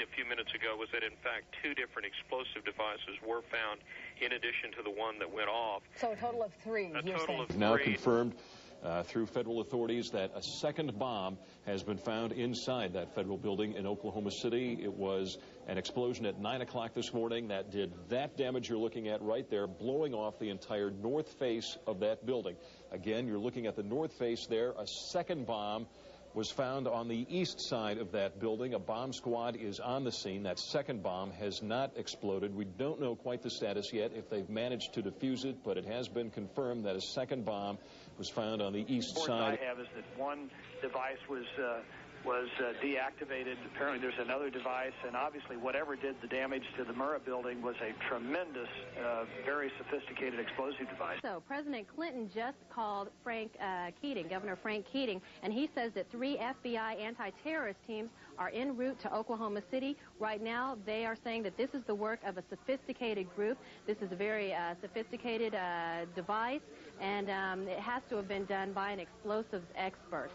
seen a few minutes ago was that, in fact, 2 different explosive devices were found in addition to the one that went off. So a total of 3, A total of 3. Now confirmed through federal authorities that a second bomb has been found inside that federal building in Oklahoma City. It was an explosion at 9 o'clock this morning that did that damage you're looking at right there, blowing off the entire north face of that building. Again, you're looking at the north face there. A second bomb was found on the east side of that building. A bomb squad is on the scene. That second bomb has not exploded. We don't know quite the status yet, if they've managed to defuse it, but it has been confirmed that a second bomb was found on the east side. The report I have is that one device was deactivated. Apparently there's another device, and obviously whatever did the damage to the Murrah building was a tremendous, very sophisticated explosive device. So President Clinton just called Governor Frank Keating, and he says that 3 FBI anti-terrorist teams are en route to Oklahoma City. Right now, they are saying that this is the work of a sophisticated group. This is a very sophisticated device, and it has to have been done by an explosives expert.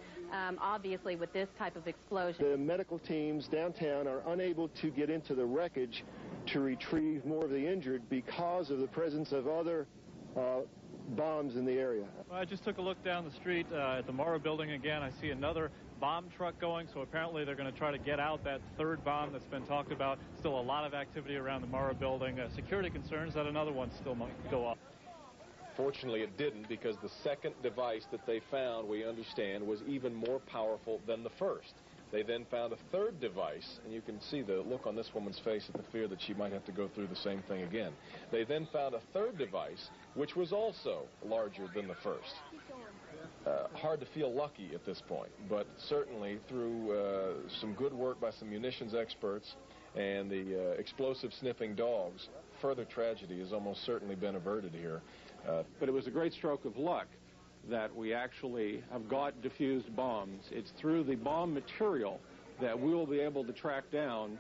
Obviously, with this type of explosion. The medical teams downtown are unable to get into the wreckage to retrieve more of the injured because of the presence of other bombs in the area. I just took a look down the street at the Murrah building again. I see another bomb truck going, so apparently they're going to try to get out that third bomb that's been talked about. Still a lot of activity around the Murrah building. Security concerns that another one still might go off. Fortunately, it didn't, because the second device that they found, we understand, was even more powerful than the first. They then found a third device, and you can see the look on this woman's face at the fear that she might have to go through the same thing again. They then found a third device, which was also larger than the first. Hard to feel lucky at this point, but certainly through some good work by some munitions experts and the explosive sniffing dogs, further tragedy has almost certainly been averted here. But it was a great stroke of luck that we actually have got diffused bombs. It's through the bomb material that we will be able to track down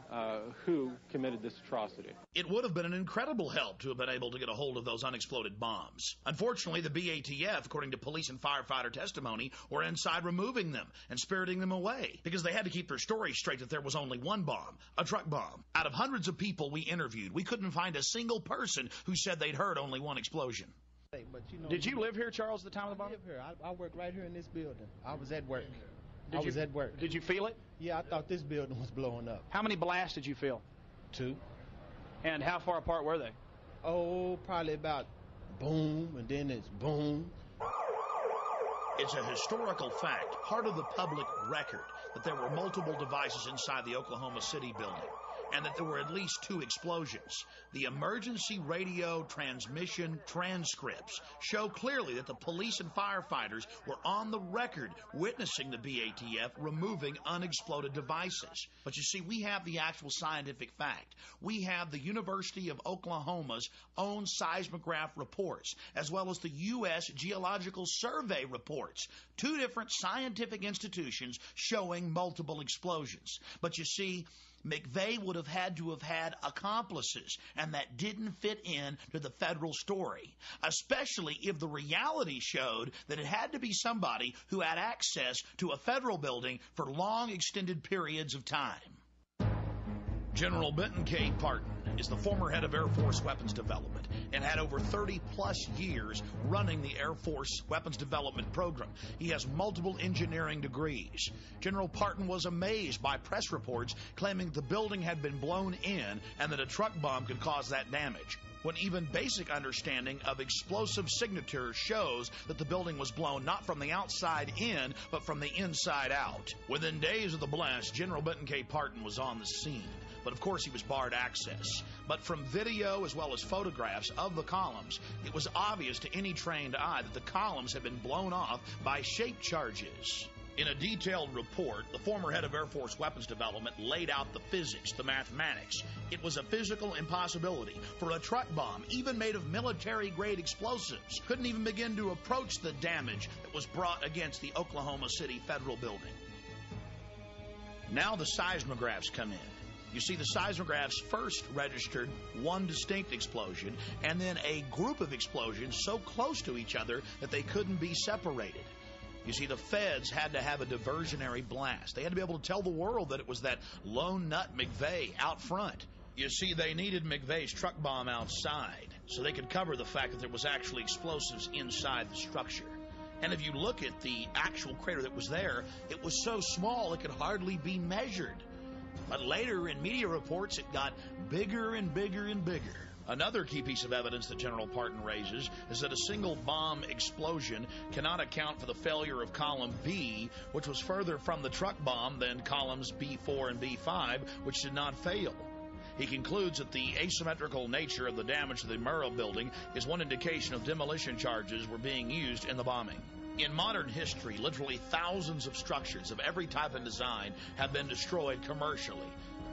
who committed this atrocity. It would have been an incredible help to have been able to get a hold of those unexploded bombs. Unfortunately, the BATF, according to police and firefighter testimony, were inside removing them and spiriting them away because they had to keep their story straight that there was only one bomb, a truck bomb. Out of hundreds of people we interviewed, we couldn't find a single person who said they'd heard only one explosion. But, did you live here, Charles, at the time of the bomb? I live here. I work right here in this building. I was at work. At work. Did you feel it? Yeah, I thought this building was blowing up. How many blasts did you feel? 2. And how far apart were they? Oh, probably about boom, and then it's boom. It's a historical fact, part of the public record, that there were multiple devices inside the Oklahoma City building, and that there were at least 2 explosions. The emergency radio transmission transcripts show clearly that the police and firefighters were on the record witnessing the BATF removing unexploded devices. But you see, we have the actual scientific fact. We have the University of Oklahoma's own seismograph reports, as well as the U.S. Geological Survey reports. 2 different scientific institutions showing multiple explosions. But you see, McVeigh would have had to have had accomplices, and that didn't fit in to the federal story, especially if the reality showed that it had to be somebody who had access to a federal building for long extended periods of time. General Benton K. Parton is the former head of Air Force weapons development and had over 30-plus years running the Air Force weapons development program. He has multiple engineering degrees. General Parton was amazed by press reports claiming the building had been blown in and that a truck bomb could cause that damage, when even basic understanding of explosive signatures shows that the building was blown not from the outside in, but from the inside out. Within days of the blast, General Benton K. Parton was on the scene. But of course he was barred access. But from video as well as photographs of the columns, it was obvious to any trained eye that the columns had been blown off by shape charges. In a detailed report, the former head of Air Force weapons development laid out the physics, the mathematics. It was a physical impossibility for a truck bomb, even made of military-grade explosives, couldn't even begin to approach the damage that was brought against the Oklahoma City Federal Building. Now the seismographs come in. You see, the seismographs first registered one distinct explosion and then a group of explosions so close to each other that they couldn't be separated. You see, the feds had to have a diversionary blast. They had to be able to tell the world that it was that lone nut McVeigh out front. You see, they needed McVeigh's truck bomb outside so they could cover the fact that there was actually explosives inside the structure. And if you look at the actual crater that was there, it was so small it could hardly be measured. But later in media reports, it got bigger and bigger and bigger. Another key piece of evidence that General Parton raises is that a single bomb explosion cannot account for the failure of column B, which was further from the truck bomb than columns B4 and B5, which did not fail. He concludes that the asymmetrical nature of the damage to the Murrah building is one indication of demolition charges were being used in the bombing. In modern history, literally thousands of structures of every type and design have been destroyed commercially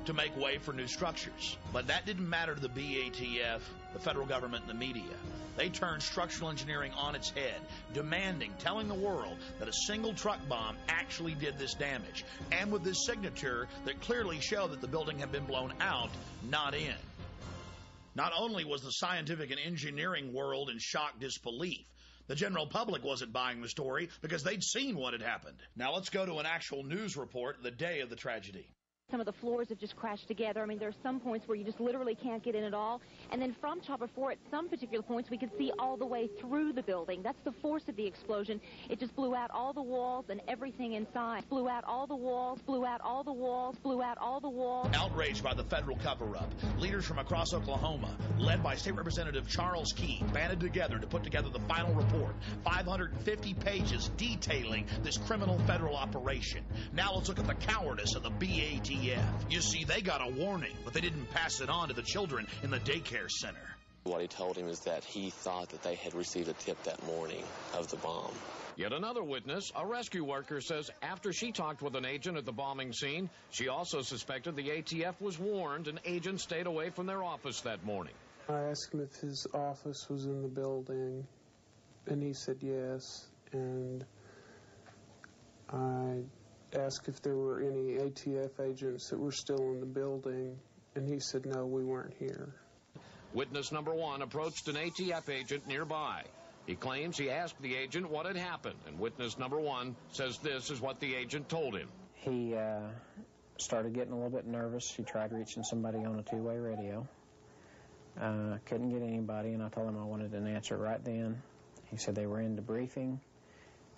to make way for new structures. But that didn't matter to the BATF, the federal government, and the media. They turned structural engineering on its head, demanding, telling the world that a single truck bomb actually did this damage, and with this signature that clearly showed that the building had been blown out, not in. Not only was the scientific and engineering world in shocked disbelief, the general public wasn't buying the story because they'd seen what had happened. Now let's go to an actual news report the day of the tragedy. Some of the floors have just crashed together. I mean, there are some points where you just literally can't get in at all. And then from Chopper 4, at some particular points, we could see all the way through the building. That's the force of the explosion. It just blew out all the walls and everything inside. Blew out all the walls, blew out all the walls, blew out all the walls. Outraged by the federal cover-up, leaders from across Oklahoma, led by State Representative Charles Key, banded together to put together the final report, 550 pages detailing this criminal federal operation. Now let's look at the cowardice of the BATF. You see, they got a warning, but they didn't pass it on to the children in the daycare center. What he told him is that he thought that they had received a tip that morning of the bomb. Yet another witness, a rescue worker, says after she talked with an agent at the bombing scene, she also suspected the ATF was warned and agents stayed away from their office that morning. I asked him if his office was in the building, and he said yes, and I asked if there were any ATF agents that were still in the building, and he said no, we weren't here. Witness number one approached an ATF agent nearby. He claims he asked the agent what had happened, and witness number one says this is what the agent told him. He started getting a little bit nervous. He tried reaching somebody on a two-way radio. Couldn't get anybody, and I told him I wanted an answer right then. He said they were in debriefing.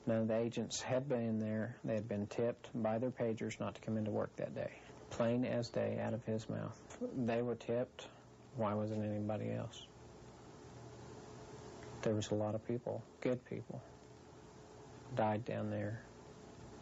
None of the agents had been in there. They had been tipped by their pagers not to come into work that day. Plain as day out of his mouth. They were tipped. Why wasn't anybody else? There was a lot of people, good people, died down there.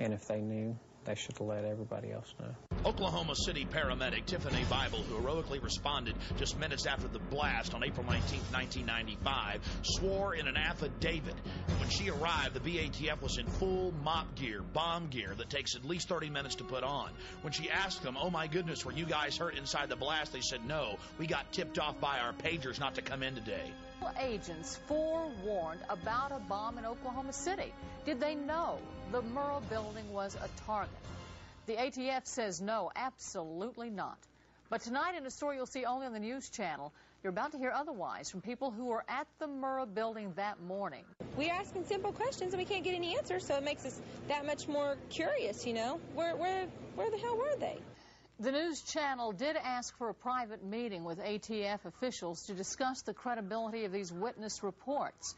And if they knew, they should have let everybody else know. Oklahoma City paramedic Tiffany Bible, who heroically responded just minutes after the blast on April 19, 1995, swore in an affidavit when she arrived, the BATF was in full mop gear, bomb gear that takes at least 30 minutes to put on. When she asked them, oh my goodness, were you guys hurt inside the blast? They said, no, we got tipped off by our pagers not to come in today. Agents forewarned about a bomb in Oklahoma City. Did they know the Murrah building was a target? The ATF says no, absolutely not. But tonight in a story you'll see only on the News Channel, you're about to hear otherwise from people who were at the Murrah building that morning. We're asking simple questions and we can't get any answers, so it makes us that much more curious, you know. Where the hell were they? The News Channel did ask for a private meeting with ATF officials to discuss the credibility of these witness reports.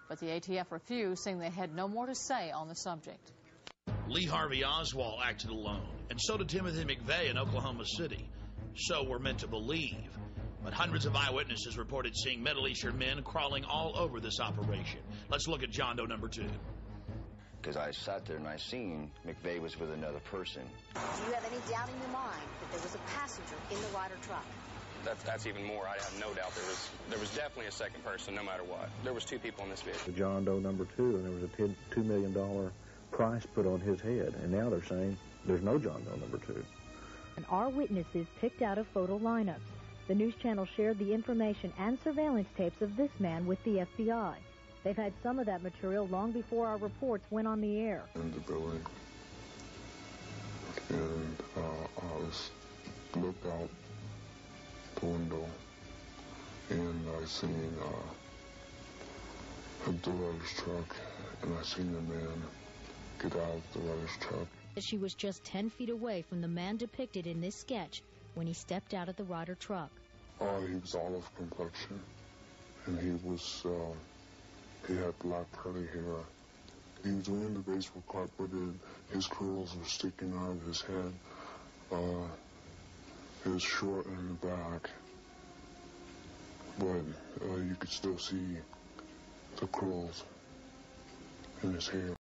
But the ATF refused, saying they had no more to say on the subject. Lee Harvey Oswald acted alone, and so did Timothy McVeigh in Oklahoma City. So we're meant to believe. But hundreds of eyewitnesses reported seeing Middle Eastern men crawling all over this operation. Let's look at John Doe number 2. Because I sat there and I seen McVeigh was with another person. Do you have any doubt in your mind that there was a passenger in the Ryder truck? That's even more. I have no doubt there was definitely a second person, no matter what. There was two people in this vehicle. John Doe number 2, and there was a $2 million price put on his head, and now they're saying there's no John Doe number 2. And our witnesses picked out of photo lineups. The News Channel shared the information and surveillance tapes of this man with the FBI. They've had some of that material long before our reports went on the air. In the building, and I looked out the window, and I seen a deluxe truck, and I seen a man get out of the Ryder's truck. She was just 10 feet away from the man depicted in this sketch when he stepped out of the Ryder truck. He was olive complexion, and he had black curly hair. He was wearing the baseball cap, but his curls were sticking out of his head. It was short in the back, but you could still see the curls in his hair.